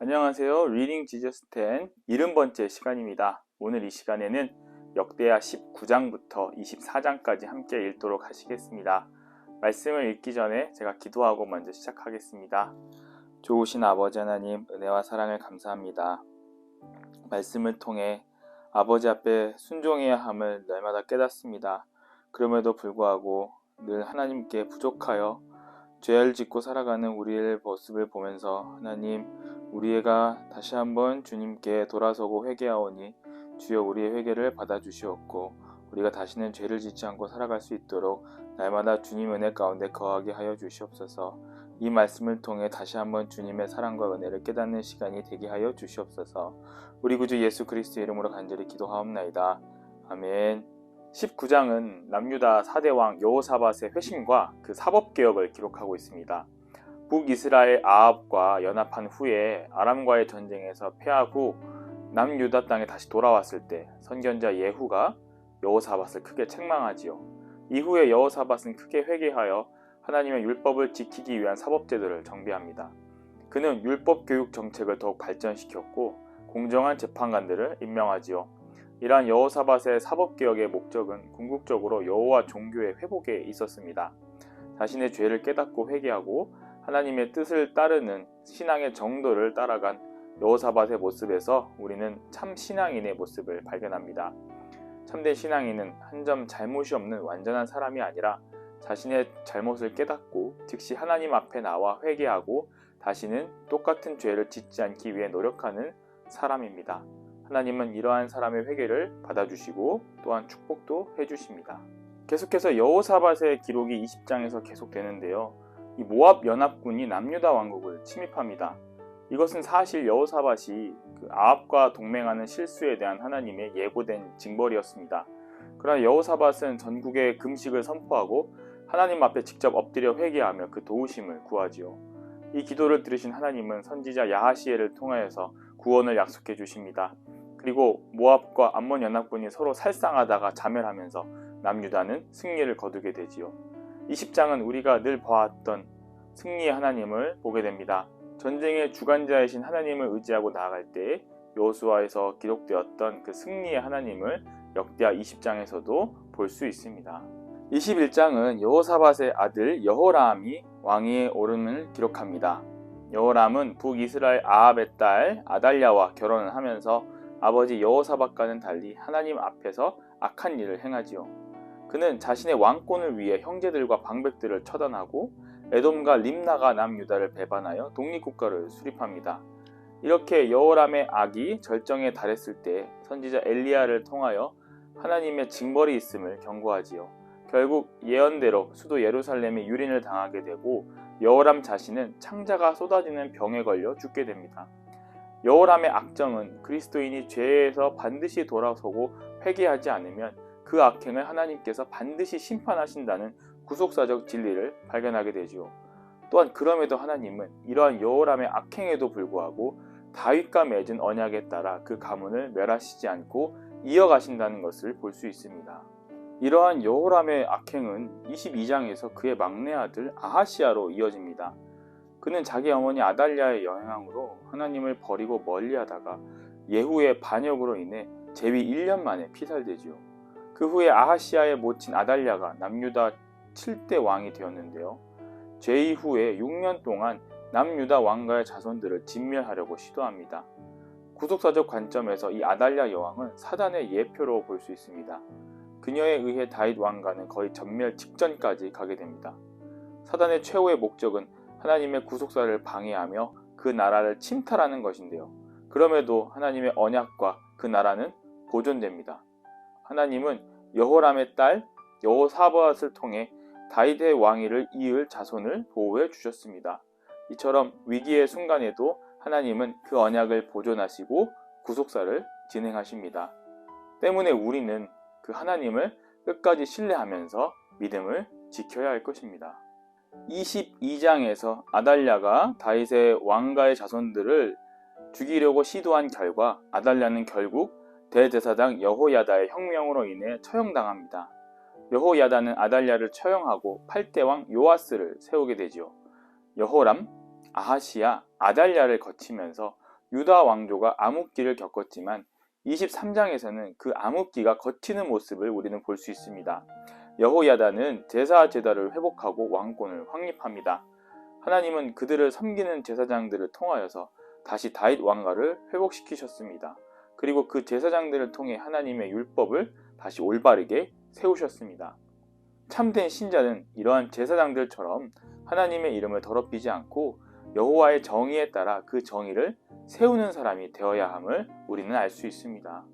안녕하세요. 리딩 지저스 10 70번째 시간입니다. 오늘 이 시간에는 역대하 19장부터 24장까지 함께 읽도록 하시겠습니다. 말씀을 읽기 전에 제가 기도하고 먼저 시작하겠습니다. 좋으신 아버지 하나님, 은혜와 사랑을 감사합니다. 말씀을 통해 아버지 앞에 순종해야 함을 날마다 깨닫습니다. 그럼에도 불구하고 늘 하나님께 부족하여 죄를 짓고 살아가는 우리의 모습을 보면서 하나님, 우리가 다시 한번 주님께 돌아서고 회개하오니 주여 우리의 회개를 받아주시옵고 우리가 다시는 죄를 짓지 않고 살아갈 수 있도록 날마다 주님 은혜 가운데 거하게 하여 주시옵소서. 이 말씀을 통해 다시 한번 주님의 사랑과 은혜를 깨닫는 시간이 되게 하여 주시옵소서. 우리 구주 예수 그리스도의 이름으로 간절히 기도하옵나이다. 아멘. 19장은 남유다 4대 왕 여호사밧의 회심과 그 사법개혁을 기록하고 있습니다. 북이스라엘 아합과 연합한 후에 아람과의 전쟁에서 패하고 남유다 땅에 다시 돌아왔을 때 선견자 예후가 여호사밧을 크게 책망하지요. 이후에 여호사밧은 크게 회개하여 하나님의 율법을 지키기 위한 사법제도를 정비합니다. 그는 율법 교육 정책을 더욱 발전시켰고 공정한 재판관들을 임명하지요. 이러한 여호사밧의 사법개혁의 목적은 궁극적으로 여호와 종교의 회복에 있었습니다. 자신의 죄를 깨닫고 회개하고 하나님의 뜻을 따르는 신앙의 정도를 따라간 여호사밧의 모습에서 우리는 참 신앙인의 모습을 발견합니다. 참된 신앙인은 한 점 잘못이 없는 완전한 사람이 아니라 자신의 잘못을 깨닫고 즉시 하나님 앞에 나와 회개하고 다시는 똑같은 죄를 짓지 않기 위해 노력하는 사람입니다. 하나님은 이러한 사람의 회개를 받아주시고 또한 축복도 해주십니다. 계속해서 여호사밧의 기록이 20장에서 계속되는데요. 이 모압 연합군이 남유다 왕국을 침입합니다. 이것은 사실 여호사밧이 아합과 동맹하는 실수에 대한 하나님의 예고된 징벌이었습니다. 그러나 여호사밧은 전국에 금식을 선포하고 하나님 앞에 직접 엎드려 회개하며 그 도우심을 구하지요. 이 기도를 들으신 하나님은 선지자 야하시엘을 통하여서 구원을 약속해 주십니다. 그리고 모압과 암몬 연합군이 서로 살상하다가 자멸하면서 남유다는 승리를 거두게 되지요. 20장은 우리가 늘 보았던 승리의 하나님을 보게 됩니다. 전쟁의 주관자이신 하나님을 의지하고 나아갈 때 여호수아에서 기록되었던 그 승리의 하나님을 역대하 20장에서도 볼 수 있습니다. 21장은 여호사밧의 아들 여호라함이 왕위에 오름을 기록합니다. 여호람은 북이스라엘 아합의 딸 아달랴와 결혼을 하면서 아버지 여호사밧과는 달리 하나님 앞에서 악한 일을 행하지요. 그는 자신의 왕권을 위해 형제들과 방백들을 처단하고 에돔과 림나가 남유다를 배반하여 독립국가를 수립합니다. 이렇게 여호람의 악이 절정에 달했을 때 선지자 엘리야를 통하여 하나님의 징벌이 있음을 경고하지요. 결국 예언대로 수도 예루살렘에 유린을 당하게 되고 여호람 자신은 창자가 쏟아지는 병에 걸려 죽게 됩니다. 여호람의 악정은 그리스도인이 죄에서 반드시 돌아서고 회개하지 않으면 그 악행을 하나님께서 반드시 심판하신다는 구속사적 진리를 발견하게 되지요. 또한 그럼에도 하나님은 이러한 여호람의 악행에도 불구하고 다윗과 맺은 언약에 따라 그 가문을 멸하시지 않고 이어가신다는 것을 볼 수 있습니다. 이러한 여호람의 악행은 22장에서 그의 막내 아들 아하시야로 이어집니다. 그는 자기 어머니 아달랴의 영향으로 하나님을 버리고 멀리하다가 예후의 반역으로 인해 재위 1년 만에 피살되지요. 그 후에 아하시야의 모친 아달랴가 남유다 7대 왕이 되었는데요. 죄 후에 6년 동안 남유다 왕가의 자손들을 진멸하려고 시도합니다. 구속사적 관점에서 이 아달랴 여왕은 사단의 예표로 볼 수 있습니다. 그녀에 의해 다윗 왕가는 거의 전멸 직전까지 가게 됩니다. 사단의 최후의 목적은 하나님의 구속사를 방해하며 그 나라를 침탈하는 것인데요. 그럼에도 하나님의 언약과 그 나라는 보존됩니다. 하나님은 여호람의 딸 여호사밧을 통해 다윗의 왕위를 이을 자손을 보호해 주셨습니다. 이처럼 위기의 순간에도 하나님은 그 언약을 보존하시고 구속사를 진행하십니다. 때문에 우리는 그 하나님을 끝까지 신뢰하면서 믿음을 지켜야 할 것입니다. 22장에서 아달랴가 다윗의 왕가의 자손들을 죽이려고 시도한 결과 아달랴는 결국 대제사장 여호야다의 혁명으로 인해 처형당합니다. 여호야다는 아달랴를 처형하고 8대 왕 요아스를 세우게 되지요. 여호람, 아하시야, 아달랴를 거치면서 유다 왕조가 암흑기를 겪었지만 23장에서는 그 암흑기가 걷히는 모습을 우리는 볼 수 있습니다. 여호야다는 제사 제도를 회복하고 왕권을 확립합니다. 하나님은 그들을 섬기는 제사장들을 통하여서 다시 다윗 왕가를 회복시키셨습니다. 그리고 그 제사장들을 통해 하나님의 율법을 다시 올바르게 세우셨습니다. 참된 신자는 이러한 제사장들처럼 하나님의 이름을 더럽히지 않고 여호와의 정의에 따라 그 정의를 세우는 사람이 되어야 함을 우리는 알 수 있습니다.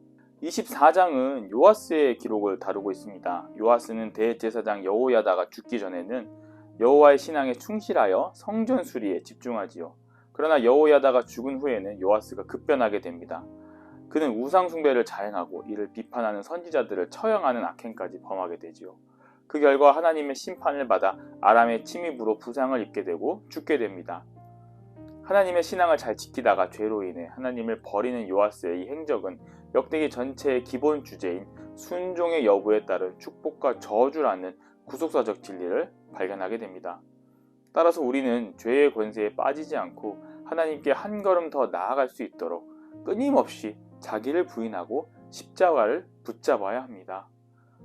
24장은 요아스의 기록을 다루고 있습니다. 요아스는 대제사장 여호야다가 죽기 전에는 여호와의 신앙에 충실하여 성전 수리에 집중하지요. 그러나 여호야다가 죽은 후에는 요아스가 급변하게 됩니다. 그는 우상 숭배를 자행하고 이를 비판하는 선지자들을 처형하는 악행까지 범하게 되지요. 그 결과 하나님의 심판을 받아 아람의 침입으로 부상을 입게 되고 죽게 됩니다. 하나님의 신앙을 잘 지키다가 죄로 인해 하나님을 버리는 요아스의 이 행적은 역대기 전체의 기본 주제인 순종의 여부에 따른 축복과 저주라는 구속사적 진리를 발견하게 됩니다. 따라서 우리는 죄의 권세에 빠지지 않고 하나님께 한 걸음 더 나아갈 수 있도록 끊임없이 자기를 부인하고 십자가를 붙잡아야 합니다.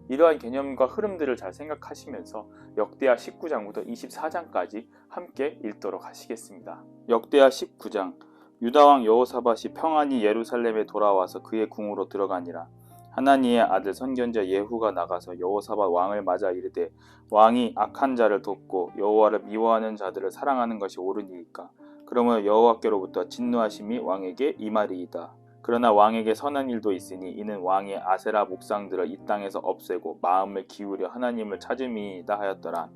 이러한 개념과 흐름들을 잘 생각하시면서 역대하 19장부터 24장까지 함께 읽도록 하시겠습니다. 역대하 19장. 유다왕 여호사밧이 평안히 예루살렘에 돌아와서 그의 궁으로 들어가니라. 하나니의 아들 선견자 예후가 나가서 여호사밧 왕을 맞아 이르되 왕이 악한 자를 돕고 여호와를 미워하는 자들을 사랑하는 것이 옳으니이까. 그러므로 여호와께로부터 진노하심이 왕에게 임하리이다. 그러나 왕에게 선한 일도 있으니 이는 왕의 아세라 목상들을 이 땅에서 없애고 마음을 기울여 하나님을 찾음이다 하였더라.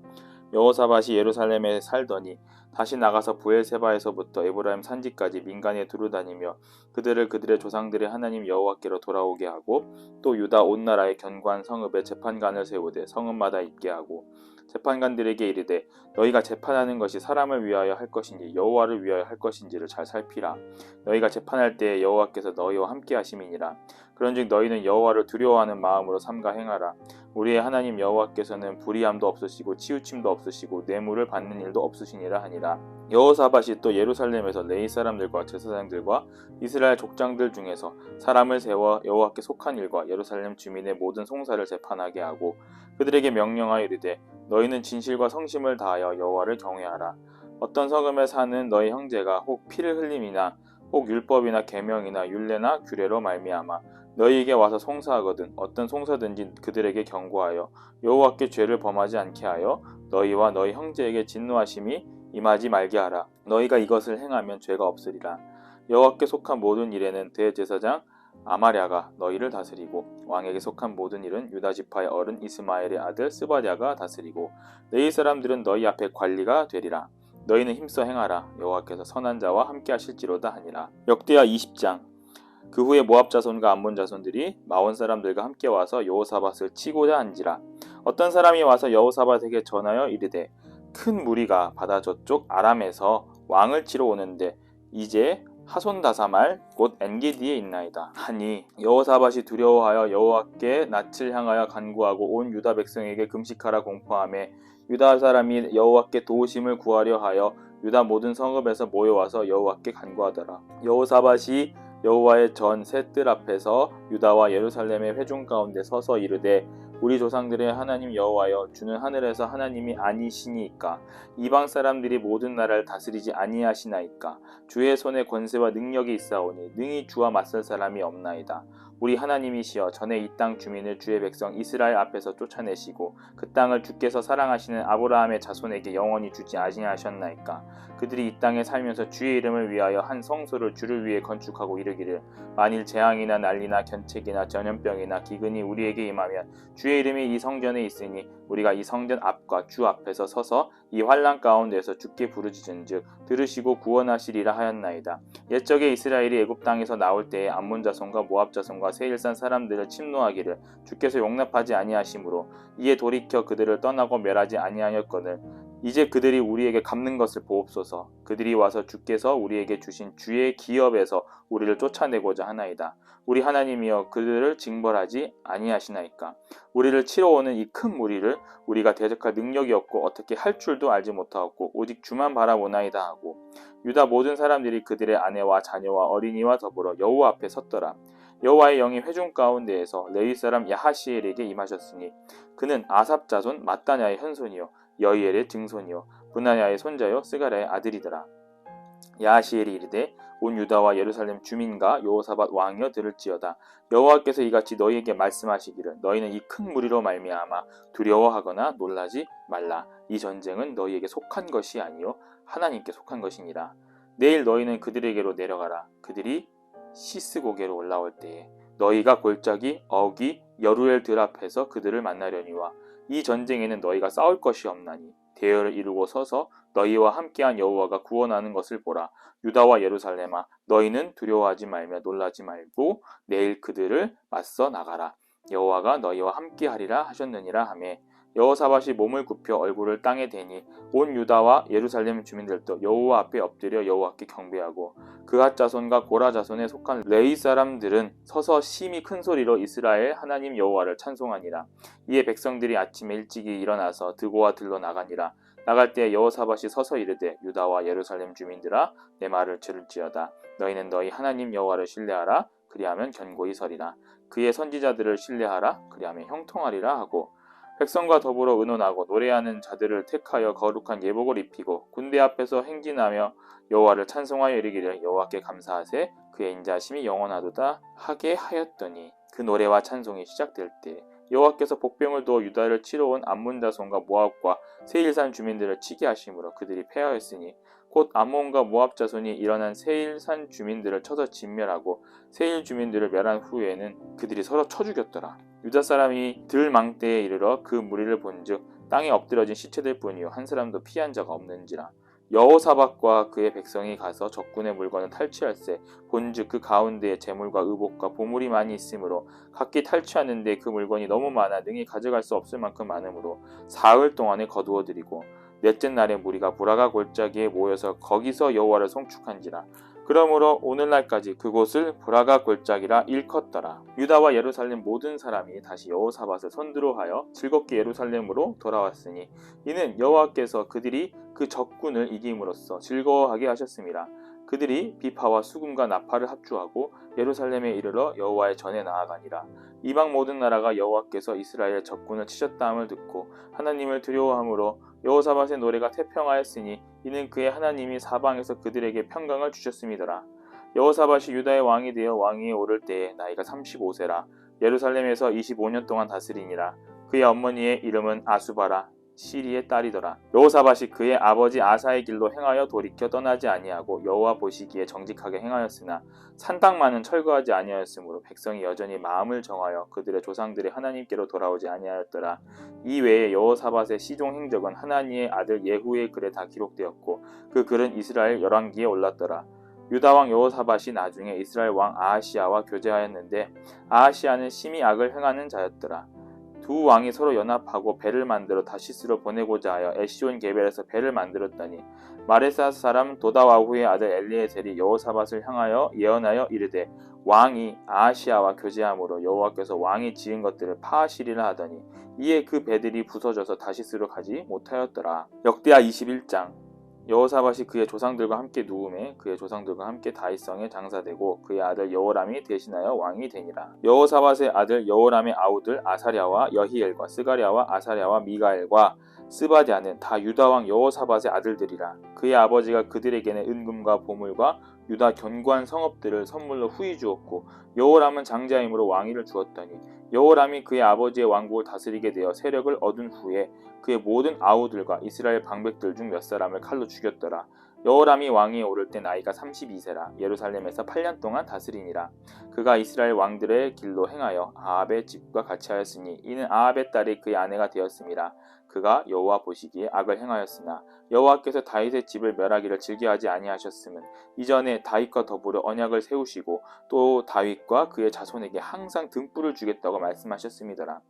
여호사밧이 예루살렘에 살더니 다시 나가서 브엘세바에서부터 에브라임 산지까지 민간에 두루다니며 그들을 그들의 조상들의 하나님 여호와께로 돌아오게 하고 또 유다 온 나라의 견고한 성읍에 재판관을 세우되 성읍마다 있게 하고 재판관들에게 이르되 너희가 재판하는 것이 사람을 위하여 할 것인지 여호와를 위하여 할 것인지를 잘 살피라. 너희가 재판할 때에 여호와께서 너희와 함께 하심이니라. 그런즉 너희는 여호와를 두려워하는 마음으로 삼가 행하라. 우리의 하나님 여호와께서는 불의함도 없으시고 치우침도 없으시고 뇌물을 받는 일도 없으시니라 하니라. 여호사밧이 또 예루살렘에서 레위 사람들과 제사장들과 이스라엘 족장들 중에서 사람을 세워 여호와께 속한 일과 예루살렘 주민의 모든 송사를 재판하게 하고 그들에게 명령하여 이르되 너희는 진실과 성심을 다하여 여호와를 경외하라. 어떤 성읍에 사는 너희 형제가 혹 피를 흘림이나 혹 율법이나 계명이나 율례나 규례로 말미암아 너희에게 와서 송사하거든 어떤 송사든지 그들에게 경고하여 여호와께 죄를 범하지 않게 하여 너희와 너희 형제에게 진노하심이 임하지 말게 하라. 너희가 이것을 행하면 죄가 없으리라. 여호와께 속한 모든 일에는 대제사장 아마랴가 너희를 다스리고 왕에게 속한 모든 일은 유다 지파의 어른 이스마엘의 아들 스바랴가 다스리고 레위 사람들은 너희 앞에 관리가 되리라. 너희는 힘써 행하라. 여호와께서 선한 자와 함께 하실지로다 하니라. 역대하 20장. 그 후에 모압 자손과 암몬 자손들이 마온 사람들과 함께 와서 여호사밧을 치고자 한지라. 어떤 사람이 와서 여호사밧에게 전하여 이르되 큰 무리가 바다 저쪽 아람에서 왕을 치러 오는데 이제 하손다사말 곧 엔게디에 있나이다 하니 여호사밧이 두려워하여 여호와께 낯을 향하여 간구하고 온 유다 백성에게 금식하라 공포하며 유다 사람이 여호와께 도우심을 구하려 하여 유다 모든 성읍에서 모여와서 여호와께 간구하더라. 여호사밧이 여호와의 전 셋들 앞에서 유다와 예루살렘의 회중 가운데 서서 이르되 우리 조상들의 하나님 여호와여 주는 하늘에서 하나님이 아니시니이까 이방 사람들이 모든 나라를 다스리지 아니하시나이까 주의 손에 권세와 능력이 있사오니 능히 주와 맞설 사람이 없나이다. 우리 하나님이시여 전에 이 땅 주민을 주의 백성 이스라엘 앞에서 쫓아내시고 그 땅을 주께서 사랑하시는 아브라함의 자손에게 영원히 주지 아니하셨나이까. 그들이 이 땅에 살면서 주의 이름을 위하여 한 성소를 주를 위해 건축하고 이르기를 만일 재앙이나 난리나 견책이나 전염병이나 기근이 우리에게 임하면 주의 이름이 이 성전에 있으니 우리가 이 성전 앞과 주 앞에서 서서 이 환난 가운데서 주께 부르짖은즉 들으시고 구원하시리라 하였나이다. 옛적에 이스라엘이 애굽 땅에서 나올 때에 암몬 자손과 모압 자손과 세일산 사람들을 침노하기를 주께서 용납하지 아니하심으로 이에 돌이켜 그들을 떠나고 멸하지 아니하였거늘 이제 그들이 우리에게 갚는 것을 보옵소서. 그들이 와서 주께서 우리에게 주신 주의 기업에서 우리를 쫓아내고자 하나이다. 우리 하나님이여 그들을 징벌하지 아니하시나이까. 우리를 치러 오는 이 큰 무리를 우리가 대적할 능력이 없고 어떻게 할 줄도 알지 못하였고 오직 주만 바라보나이다 하고 유다 모든 사람들이 그들의 아내와 자녀와 어린이와 더불어 여호와 앞에 섰더라. 여호와의 영이 회중 가운데에서 레위 사람 야하시엘에게 임하셨으니 그는 아삽 자손 마따냐의 현손이요 여이엘의 증손이요 브나야의 손자요 스가랴의 아들이더라. 야하시엘이 이르되 온 유다와 예루살렘 주민과 여호사밧 왕이여 들을지어다. 여호와께서 이같이 너희에게 말씀하시기를 너희는 이 큰 무리로 말미암아 두려워하거나 놀라지 말라. 이 전쟁은 너희에게 속한 것이 아니요 하나님께 속한 것이니라. 내일 너희는 그들에게로 내려가라. 그들이 시스고게로 올라올 때에 너희가 골짜기 어기 여루엘 들 앞에서 그들을 만나려니와 이 전쟁에는 너희가 싸울 것이 없나니 대열을 이루고 서서 너희와 함께한 여호와가 구원하는 것을 보라. 유다와 예루살렘아 너희는 두려워하지 말며 놀라지 말고 내일 그들을 맞서 나가라. 여호와가 너희와 함께하리라 하셨느니라 하매 여호사밧이 몸을 굽혀 얼굴을 땅에 대니 온 유다와 예루살렘 주민들도 여호와 앞에 엎드려 여호와께 경배하고 그앗 자손과 고라 자손에 속한 레위 사람들은 서서 심히 큰 소리로 이스라엘 하나님 여호와를 찬송하니라. 이에 백성들이 아침에 일찍이 일어나서 드고와 들러 나가니라. 나갈 때 여호사밧이 서서 이르되 유다와 예루살렘 주민들아 내 말을 들을지어다. 너희는 너희 하나님 여호와를 신뢰하라. 그리하면 견고히 서리라. 그의 선지자들을 신뢰하라. 그리하면 형통하리라 하고 백성과 더불어 의논하고 노래하는 자들을 택하여 거룩한 예복을 입히고 군대 앞에서 행진하며 여호와를 찬송하여 이르기를 여호와께 감사하세 그의 인자하심이 영원하도다 하게 하였더니 그 노래와 찬송이 시작될 때 여호와께서 복병을 두어 유다를 치러 온 암몬 자손과 모압과 세일산 주민들을 치게 하심으로 그들이 패하였으니 곧 암몬과 모압 자손이 일어난 세일산 주민들을 쳐서 진멸하고 세일 주민들을 멸한 후에는 그들이 서로 쳐 죽였더라. 유다 사람이 들 망대에 이르러 그 무리를 본즉 땅에 엎드러진 시체들 뿐이요 한 사람도 피한 자가 없는지라. 여호사밧과 그의 백성이 가서 적군의 물건을 탈취할세 본즉 그 가운데에 재물과 의복과 보물이 많이 있으므로 각기 탈취하는데 그 물건이 너무 많아 능히 가져갈 수 없을 만큼 많으므로 사흘 동안에 거두어들이고 넷째 날에 무리가 브라가 골짜기에 모여서 거기서 여호와를 송축한지라. 그러므로 오늘날까지 그곳을 브라가 골짜기라 일컫더라. 유다와 예루살렘 모든 사람이 다시 여호사밧을 선두로 하여 즐겁게 예루살렘으로 돌아왔으니 이는 여호와께서 그들이 그 적군을 이김으로써 즐거워하게 하셨습니다. 그들이 비파와 수금과 나팔을 합주하고 예루살렘에 이르러 여호와의 전에 나아가니라. 이방 모든 나라가 여호와께서 이스라엘 적군을 치셨다함을 듣고 하나님을 두려워함으로 여호사밧의 노래가 태평하였으니 이는 그의 하나님이 사방에서 그들에게 평강을 주셨음이더라. 여호사밧이 유다의 왕이 되어 왕위에 오를 때에 나이가 35세라. 예루살렘에서 25년 동안 다스리니라. 그의 어머니의 이름은 아수바라. 시리의 딸이더라. 여호사밧이 그의 아버지 아사의 길로 행하여 돌이켜 떠나지 아니하고 여호와 보시기에 정직하게 행하였으나 산당만은 철거하지 아니하였으므로 백성이 여전히 마음을 정하여 그들의 조상들의 하나님께로 돌아오지 아니하였더라. 이 외에 여호사밧의 시종 행적은 하나니의 아들 예후의 글에 다 기록되었고 그 글은 이스라엘 열왕기에 올랐더라. 유다 왕 여호사밧이 나중에 이스라엘 왕 아하시아와 교제하였는데 아하시아는 심히 악을 행하는 자였더라. 두 왕이 서로 연합하고 배를 만들어 다시스로 보내고자 하여 에시온 게벨에서 배를 만들었더니 마레사 사람 도다와후의 아들 엘리에셀이 여호사밧을 향하여 예언하여 이르되 왕이 아하시아와 교제함으로 여호와께서 왕이 지은 것들을 파하시리라 하더니 이에 그 배들이 부서져서 다시스로 가지 못하였더라. 역대하 21장. 여호사밧이 그의 조상들과 함께 누움에 그의 조상들과 함께 다윗성에 장사되고 그의 아들 여호람이 대신하여 왕이 되니라. 여호사밧의 아들 여호람의 아우들 아사랴와 여히엘과 스가랴와 아사랴와 미가엘과 스바디아는 다 유다 왕 여호사밧의 아들들이라. 그의 아버지가 그들에게는 은금과 보물과 유다 견고한 성읍들을 선물로 후히 주었고 여호람은 장자이므로 왕위를 주었더니 여호람이 그의 아버지의 왕국을 다스리게 되어 세력을 얻은 후에 그의 모든 아우들과 이스라엘 방백들 중 몇 사람을 칼로 죽였더라. 여호람이 왕위에 오를 때 나이가 32세라. 예루살렘에서 8년 동안 다스리니라. 그가 이스라엘 왕들의 길로 행하여 아합의 집과 같이 하였으니 이는 아합의 딸이 그의 아내가 되었음이라. 그가 여호와 보시기에 악을 행하였으나 여호와께서 다윗의 집을 멸하기를 즐겨하지 아니하셨음은 이전에 다윗과 더불어 언약을 세우시고 또 다윗과 그의 자손에게 항상 등불을 주겠다고 말씀하셨음이더라.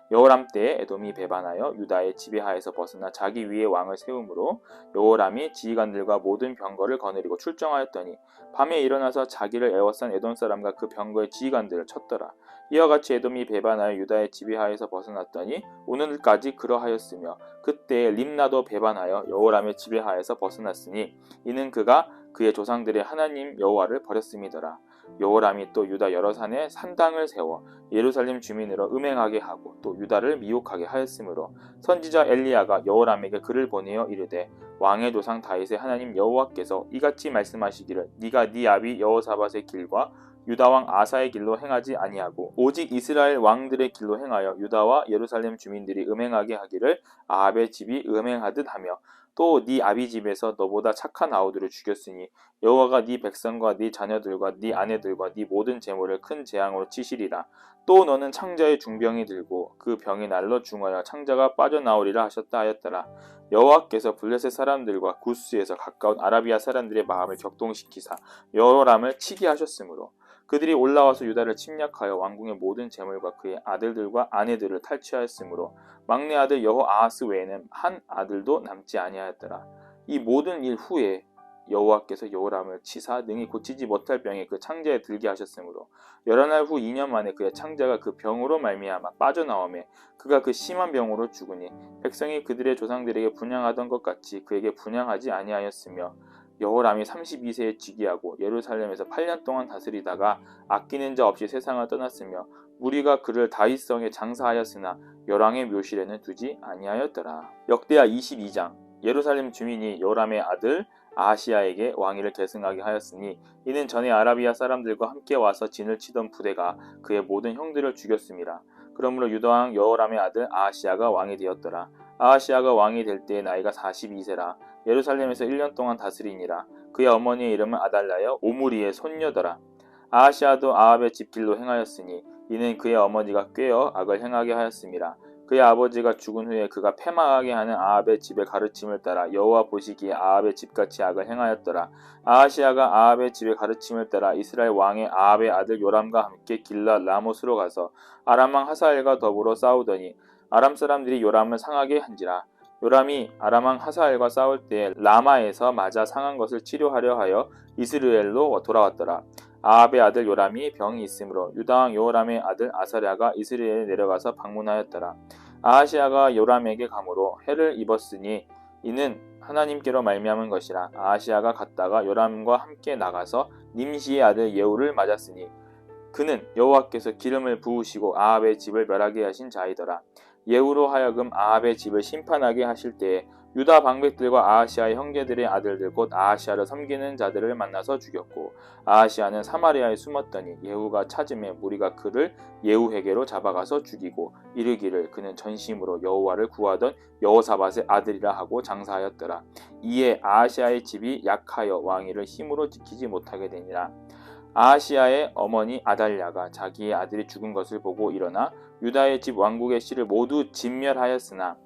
여호람 때에 에돔이 배반하여 유다의 지배하에서 벗어나 자기 위에 왕을 세우므로 여호람이 지휘관들과 모든 병거를 거느리고 출정하였더니 밤에 일어나서 자기를 애워싼 에돔 사람과 그 병거의 지휘관들을 쳤더라. 이와 같이 에돔이 배반하여 유다의 지배하에서 벗어났더니 오늘까지 그러하였으며 그때 림나도 배반하여 여호람 여호람의 지배하에서 벗어났으니 이는 그가 그의 조상들의 하나님 여호와를 버렸음이더라. 여호람이 또 유다 여러 산에 산당을 세워 예루살렘 주민으로 음행하게 하고 또 유다를 미혹하게 하였으므로 선지자 엘리야가 여호람에게 글을 보내어 이르되 왕의 조상 다윗의 하나님 여호와께서 이같이 말씀하시기를 네가 네 아비 여호사밧의 길과 유다 왕 아사의 길로 행하지 아니하고 오직 이스라엘 왕들의 길로 행하여 유다와 예루살렘 주민들이 음행하게 하기를 아합의 집이 음행하듯 하며 또 네 아비 집에서 너보다 착한 아우들을 죽였으니 여호와가 네 백성과 네 자녀들과 네 아내들과 네 모든 재물을 큰 재앙으로 치시리라. 또 너는 창자의 중병이 들고 그 병이 날로 중하여 창자가 빠져나오리라 하셨다 하였더라. 여호와께서 블레셋 사람들과 구스에서 가까운 아라비아 사람들의 마음을 격동시키사 여호람을 치게 하셨으므로 그들이 올라와서 유다를 침략하여 왕궁의 모든 재물과 그의 아들들과 아내들을 탈취하였으므로 막내 아들 여호아하스 외에는 한 아들도 남지 아니하였더라. 이 모든 일 후에 여호와께서 여호람을 치사 능히 고치지 못할 병에 그 창자에 들게 하셨으므로 여러 날 후 2년 만에 그의 창자가 그 병으로 말미암아 빠져나오매 그가 그 심한 병으로 죽으니 백성이 그들의 조상들에게 분향하던 것 같이 그에게 분향하지 아니하였으며 여호람이 32세에 즉위하고 예루살렘에서 8년 동안 다스리다가 아끼는 자 없이 세상을 떠났으며 무리가 그를 다윗성에 장사하였으나 열왕의 묘실에는 두지 아니하였더라. 역대하 22장. 예루살렘 주민이 여호람의 아들 아하시야에게 왕위를 계승하게 하였으니 이는 전에 아라비아 사람들과 함께 와서 진을 치던 부대가 그의 모든 형들을 죽였음이라. 그러므로 유다 왕 여호람의 아들 아하시야가 왕이 되었더라. 아하시야가 왕이 될 때의 나이가 42세라. 예루살렘에서 1년 동안 다스리니라. 그의 어머니의 이름은 아달랴여 오므리의 손녀더라. 아하시야도 아합의 집길로 행하였으니 이는 그의 어머니가 꾀어 악을 행하게 하였음이라. 그의 아버지가 죽은 후에 그가 패망하게 하는 아합의 집의 가르침을 따라 여호와 보시기에 아합의 집같이 악을 행하였더라. 아하시야가 아합의 집의 가르침을 따라 이스라엘 왕의 아합의 아들 요람과 함께 길랏 라못으로 가서 아람 왕 하사엘과 더불어 싸우더니 아람 사람들이 요람을 상하게 한지라. 요람이 아람 왕 하사엘과 싸울 때에 라마에서 맞아 상한 것을 치료하려 하여 이스라엘로 돌아왔더라. 아합의 아들 요람이 병이 있으므로 유다 왕 여호람의 아들 아사랴가 이스라엘에 내려가서 방문하였더라. 아하시야가 요람에게 감으로 해를 입었으니 이는 하나님께로 말미암은 것이라. 아하시야가 갔다가 요람과 함께 나가서 님시의 아들 예후를 맞았으니 그는 여호와께서 기름을 부으시고 아합의 집을 멸하게 하신 자이더라. 예후로 하여금 아합의 집을 심판하게 하실 때에 유다 방백들과 아하시야의 형제들의 아들들 곧 아하시야를 섬기는 자들을 만나서 죽였고 아하시야는 사마리아에 숨었더니 예후가 찾음에 무리가 그를 예후에게로 잡아가서 죽이고 이르기를 그는 전심으로 여호와를 구하던 여호사밧의 아들이라 하고 장사하였더라. 이에 아하시야의 집이 약하여 왕위를 힘으로 지키지 못하게 되니라. 아하시야의 어머니 아달랴가 자기의 아들이 죽은 것을 보고 일어나 유다의 집 왕국의 씨를 모두 진멸하였으나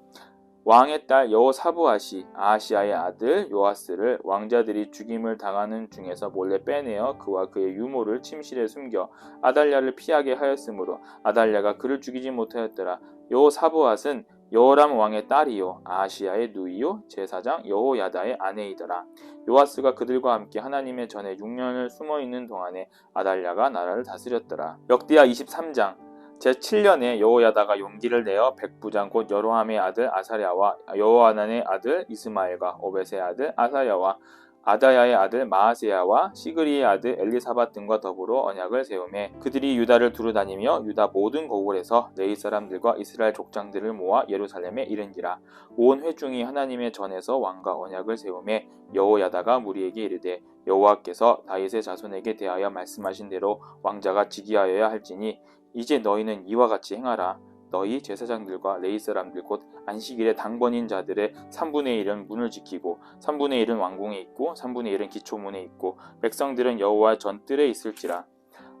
왕의 딸 여호사브앗이 아하시야의 아들 요아스를 왕자들이 죽임을 당하는 중에서 몰래 빼내어 그와 그의 유모를 침실에 숨겨 아달랴를 피하게 하였으므로 아달랴가 그를 죽이지 못하였더라. 여호사브앗은 여호람 왕의 딸이요 아하시야의 누이요 제사장 여호야다의 아내이더라. 요아스가 그들과 함께 하나님의 전에 6년을 숨어있는 동안에 아달랴가 나라를 다스렸더라. 역대하 23장. 제7년에 여호야다가 용기를 내어 백부장 곧 여로함의 아들 아사랴와 여호하난의 아들 이스마엘과 오벳의 아들 아사야와 아다야의 아들 마아세야와 시그리의 아들 엘리사밧 등과 더불어 언약을 세우매 그들이 유다를 두루다니며 유다 모든 고을에서 레위 사람들과 이스라엘 족장들을 모아 예루살렘에 이른지라. 온 회중이 하나님의 전에서 왕과 언약을 세우매 여호야다가 무리에게 이르되 여호와께서 다윗의 자손에게 대하여 말씀하신 대로 왕자가 즉위하여야 할지니 이제 너희는 이와 같이 행하라. 너희 제사장들과 레위 사람들 곧 안식일에 당번인 자들의 3분의 1은 문을 지키고 3분의 1은 왕궁에 있고 3분의 1은 기초문에 있고 백성들은 여호와의 전뜰에 있을지라.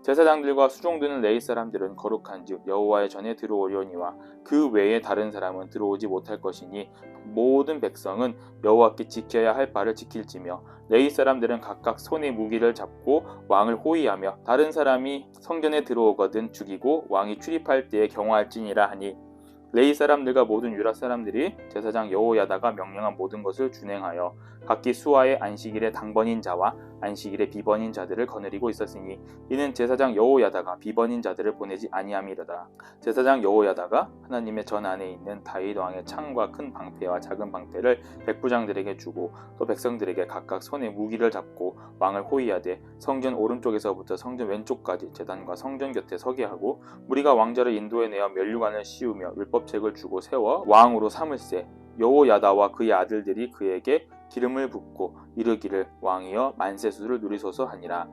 제사장들과 수종드는 레위 사람들은 거룩한즉 여호와의 전에 들어오려니와 그 외에 다른 사람은 들어오지 못할 것이니 모든 백성은 여호와께 지켜야 할 바를 지킬지며 레위 사람들은 각각 손에 무기를 잡고 왕을 호위하며 다른 사람이 성전에 들어오거든 죽이고 왕이 출입할 때에 경호할지니라 하니 레위 사람들과 모든 유다 사람들이 제사장 여호야다가 명령한 모든 것을 준행하여 각기 수하의 안식일의 당번인 자와 안식일의 비번인 자들을 거느리고 있었으니 이는 제사장 여호야다가 비번인 자들을 보내지 아니함이로다. 제사장 여호야다가 하나님의 전 안에 있는 다윗 왕의 창과 큰 방패와 작은 방패를 백부장들에게 주고 또 백성들에게 각각 손에 무기를 잡고 왕을 호위하되 성전 오른쪽에서부터 성전 왼쪽까지 제단과 성전 곁에 서게 하고 무리가 왕자를 인도해내어 면류관을 씌우며 율법책을 주고 세워 왕으로 삼을세. 여호야다와 그의 아들들이 그에게 기름을 붓고 이르기를 왕이여 만세수를 누리소서 하니라.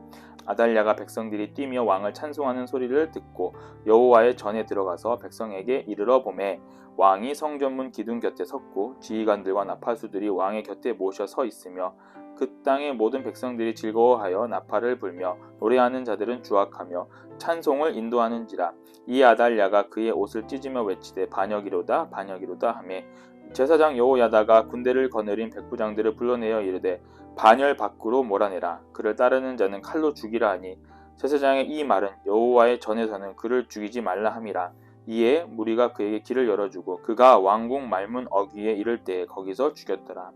아달랴가 백성들이 뛰며 왕을 찬송하는 소리를 듣고 여호와의 전에 들어가서 백성에게 이르러 보매 왕이 성전문 기둥 곁에 섰고 지휘관들과 나팔수들이 왕의 곁에 모셔 서 있으며 그 땅의 모든 백성들이 즐거워하여 나팔을 불며 노래하는 자들은 주악하며 찬송을 인도하는지라. 이 아달랴가 그의 옷을 찢으며 외치되 반역이로다 반역이로다 하매 제사장 여호야다가 군대를 거느린 백부장들을 불러내어 이르되 반열 밖으로 몰아내라. 그를 따르는 자는 칼로 죽이라 하니 제사장의 이 말은 여호와의 전에서는 그를 죽이지 말라 함이라. 이에 무리가 그에게 길을 열어주고 그가 왕궁 말문 어귀에 이를 때에 거기서 죽였더라.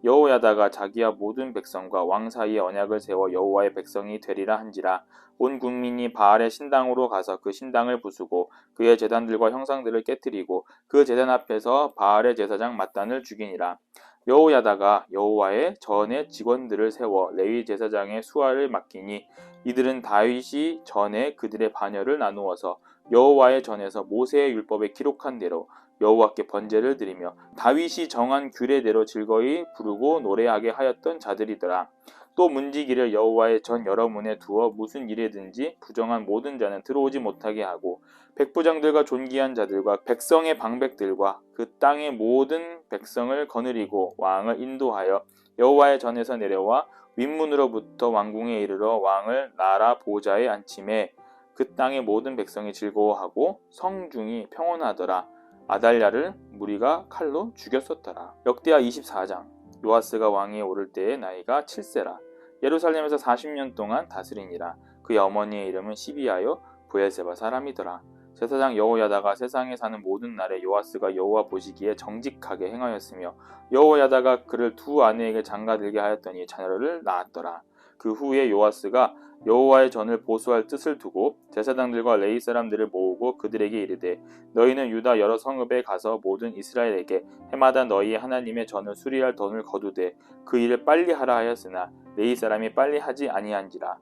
여호야다가 자기와 모든 백성과 왕 사이에 언약을 세워 여호와의 백성이 되리라 한지라. 온 국민이 바알의 신당으로 가서 그 신당을 부수고 그의 제단들과 형상들을 깨뜨리고 그 제단 앞에서 바알의 제사장 mat단을 죽이니라. 여호야다가 여호와의 전에 직원들을 세워 레위 제사장의 수하를 맡기니 이들은 다윗이 전에 그들의 반열을 나누어서 여호와의 전에서 모세의 율법에 기록한 대로 여호와께 번제를 드리며 다윗이 정한 규례대로 즐거이 부르고 노래하게 하였던 자들이더라. 또 문지기를 여호와의 전 여러 문에 두어 무슨 일에든지 부정한 모든 자는 들어오지 못하게 하고 백부장들과 존귀한 자들과 백성의 방백들과 그 땅의 모든 백성을 거느리고 왕을 인도하여 여호와의 전에서 내려와 윗문으로부터 왕궁에 이르러 왕을 나라 보좌에 앉히매 그 땅의 모든 백성이 즐거워하고 성중이 평온하더라. 아달랴를 무리가 칼로 죽였었더라. 역대하 24장. 요아스가 왕위에 오를 때의 나이가 7세라. 예루살렘에서 40년 동안 다스리니라. 그의 어머니의 이름은 시비아요 브엘세바 사람이더라. 제사장 여호야다가 세상에 사는 모든 날에 요아스가 여호와 보시기에 정직하게 행하였으며 여호야다가 그를 두 아내에게 장가들게 하였더니 자녀를 낳았더라. 그 후에 요아스가 여호와의 전을 보수할 뜻을 두고 제사장들과 레위 사람들을 모으고 그들에게 이르되 너희는 유다 여러 성읍에 가서 모든 이스라엘에게 해마다 너희의 하나님의 전을 수리할 돈을 거두되 그 일을 빨리 하라 하였으나 레위 사람이 빨리 하지 아니한지라.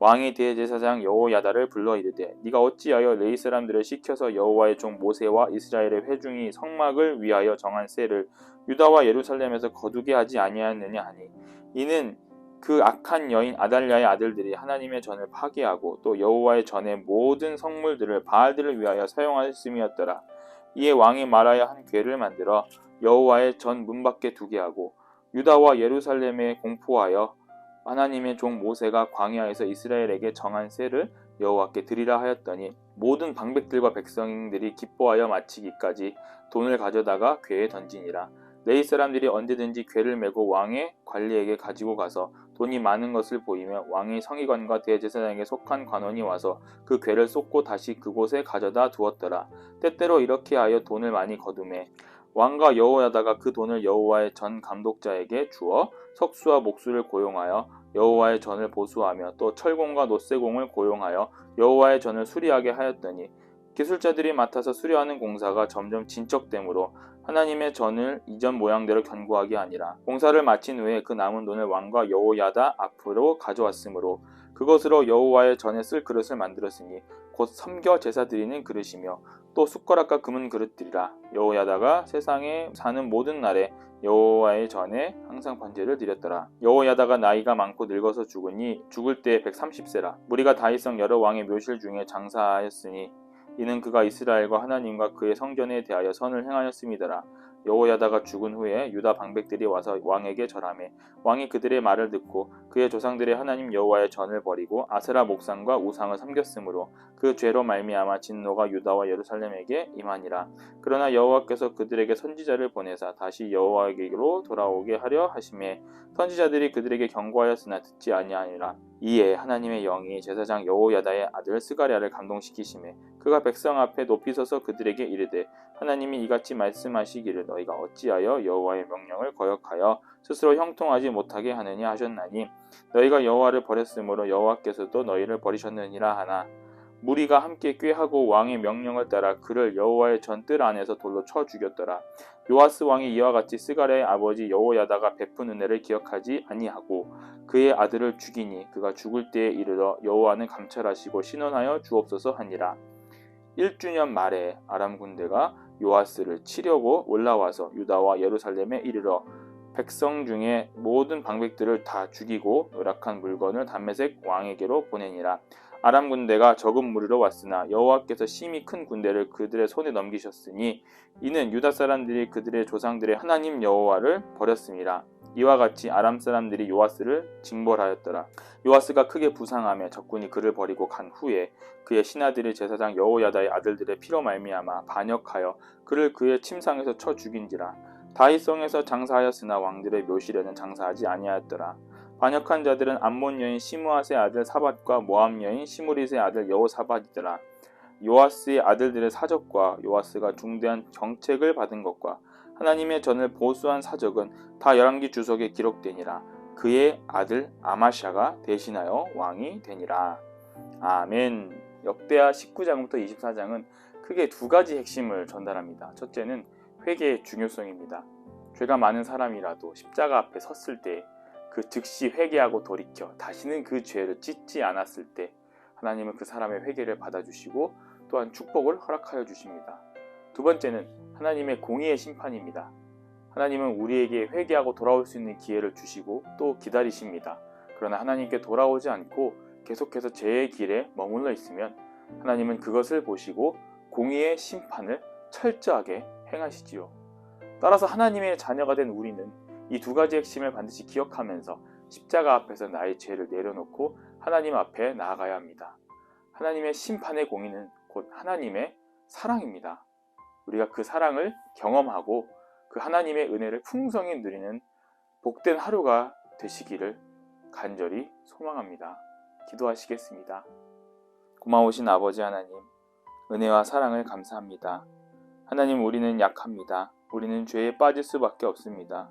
왕이 대제사장 여호야다를 불러 이르되 네가 어찌하여 레위 사람들을 시켜서 여호와의 종 모세와 이스라엘의 회중이 성막을 위하여 정한 세를 유다와 예루살렘에서 거두게 하지 아니하였느냐 하니 이는 그 악한 여인 아달랴의 아들들이 하나님의 전을 파괴하고 또 여호와의 전의 모든 성물들을 바알들을 위하여 사용하였음이었더라. 이에 왕이 말하여 한 궤를 만들어 여호와의 전 문 밖에 두게 하고 유다와 예루살렘에 공포하여 하나님의 종 모세가 광야에서 이스라엘에게 정한 세를 여호와께 드리라 하였더니 모든 방백들과 백성들이 기뻐하여 마치기까지 돈을 가져다가 궤에 던지니라. 레위 사람들이 언제든지 궤를 메고 왕의 관리에게 가지고 가서 돈이 많은 것을 보이며 왕의 성의관과 대제사장에게 속한 관원이 와서 그 궤를 쏟고 다시 그곳에 가져다 두었더라. 때때로 이렇게 하여 돈을 많이 거두매 왕과 여호야다가 그 돈을 여호와의 전 감독자에게 주어 석수와 목수를 고용하여 여호와의 전을 보수하며 또 철공과 노쇠공을 고용하여 여호와의 전을 수리하게 하였더니 기술자들이 맡아서 수리하는 공사가 점점 진척되므로 하나님의 전을 이전 모양대로 견고하게 하니라. 공사를 마친 후에 그 남은 돈을 왕과 여호야다 앞으로 가져왔으므로 그것으로 여호와의 전에 쓸 그릇을 만들었으니 곧 섬겨 제사 드리는 그릇이며 또 숟가락과 금은 그릇들이라. 여호야다가 세상에 사는 모든 날에 여호와의 전에 항상 번제를 드렸더라. 여호야다가 나이가 많고 늙어서 죽으니 죽을 때 130세라. 무리가 다윗성 여러 왕의 묘실 중에 장사하였으니 이는 그가 이스라엘과 하나님과 그의 성전에 대하여 선을 행하였음이더라. 여호야다가 죽은 후에 유다 방백들이 와서 왕에게 절하매 왕이 그들의 말을 듣고 그의 조상들의 하나님 여호와의 전을 버리고 아세라 목상과 우상을 섬겼으므로 그 죄로 말미암아 진노가 유다와 예루살렘에게 임하니라. 그러나 여호와께서 그들에게 선지자를 보내사 다시 여호와에게로 돌아오게 하려 하심에 선지자들이 그들에게 경고하였으나 듣지 아니하니라. 이에 하나님의 영이 제사장 여호야다의 아들 스가랴를 감동시키시매 그가 백성 앞에 높이 서서 그들에게 이르되 하나님이 이같이 말씀하시기를 너희가 어찌하여 여호와의 명령을 거역하여 스스로 형통하지 못하게 하느냐 하셨나니 너희가 여호와를 버렸으므로 여호와께서도 너희를 버리셨느니라 하나 무리가 함께 꾀하고 왕의 명령을 따라 그를 여호와의 전뜰 안에서 돌로 쳐 죽였더라. 요아스 왕이 이와 같이 스가랴의 아버지 여호야다가 베푼 은혜를 기억하지 아니하고 그의 아들을 죽이니 그가 죽을 때에 이르러 여호와는 감찰하시고 신원하여 주옵소서 하니라. 1주년 말에 아람 군대가 요아스를 치려고 올라와서 유다와 예루살렘에 이르러 백성 중에 모든 방백들을 다 죽이고 노략한 물건을 담메색 왕에게로 보내니라. 아람 군대가 적은 무리로 왔으나 여호와께서 심히 큰 군대를 그들의 손에 넘기셨으니 이는 유다 사람들이 그들의 조상들의 하나님 여호와를 버렸습니다. 이와 같이 아람 사람들이 요아스를 징벌하였더라. 요아스가 크게 부상하며 적군이 그를 버리고 간 후에 그의 신하들이 제사장 여호야다의 아들들의 피로 말미암아 반역하여 그를 그의 침상에서 쳐 죽인지라. 다윗성에서 장사하였으나 왕들의 묘실에는 장사하지 아니하였더라. 반역한 자들은 암몬 여인 시므앗의 아들 사밧과 모압 여인 시므릿의 아들 여호사밧이더라. 요아스의 아들들의 사적과 요아스가 중대한 정책을 받은 것과 하나님의 전을 보수한 사적은 다 열왕기 주석에 기록되니라. 그의 아들 아마샤가 대신하여 왕이 되니라. 아멘. 역대하 19장부터 24장은 크게 두 가지 핵심을 전달합니다. 첫째는 회개의 중요성입니다. 죄가 많은 사람이라도 십자가 앞에 섰을 때 그 즉시 회개하고 돌이켜 다시는 그 죄를 짓지 않았을 때 하나님은 그 사람의 회개를 받아주시고 또한 축복을 허락하여 주십니다. 두 번째는 하나님의 공의의 심판입니다. 하나님은 우리에게 회개하고 돌아올 수 있는 기회를 주시고 또 기다리십니다. 그러나 하나님께 돌아오지 않고 계속해서 죄의 길에 머물러 있으면 하나님은 그것을 보시고 공의의 심판을 철저하게 행하시지요. 따라서 하나님의 자녀가 된 우리는 이 두 가지 핵심을 반드시 기억하면서 십자가 앞에서 나의 죄를 내려놓고 하나님 앞에 나아가야 합니다. 하나님의 심판의 공의는 곧 하나님의 사랑입니다. 우리가 그 사랑을 경험하고 그 하나님의 은혜를 풍성히 누리는 복된 하루가 되시기를 간절히 소망합니다. 기도하시겠습니다. 고마우신 아버지 하나님, 은혜와 사랑을 감사합니다. 하나님, 우리는 약합니다. 우리는 죄에 빠질 수밖에 없습니다.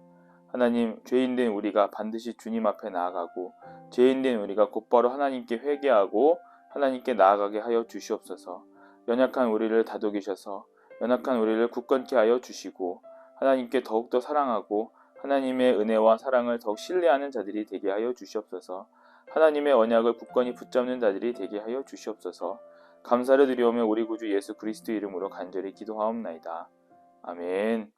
하나님, 죄인된 우리가 반드시 주님 앞에 나아가고 죄인된 우리가 곧바로 하나님께 회개하고 하나님께 나아가게 하여 주시옵소서. 연약한 우리를 다독이셔서 연약한 우리를 굳건케 하여 주시고 하나님께 더욱더 사랑하고 하나님의 은혜와 사랑을 더욱 신뢰하는 자들이 되게 하여 주시옵소서. 하나님의 언약을 굳건히 붙잡는 자들이 되게 하여 주시옵소서. 감사를 드리오며 우리 구주 예수 그리스도 이름으로 간절히 기도하옵나이다. 아멘.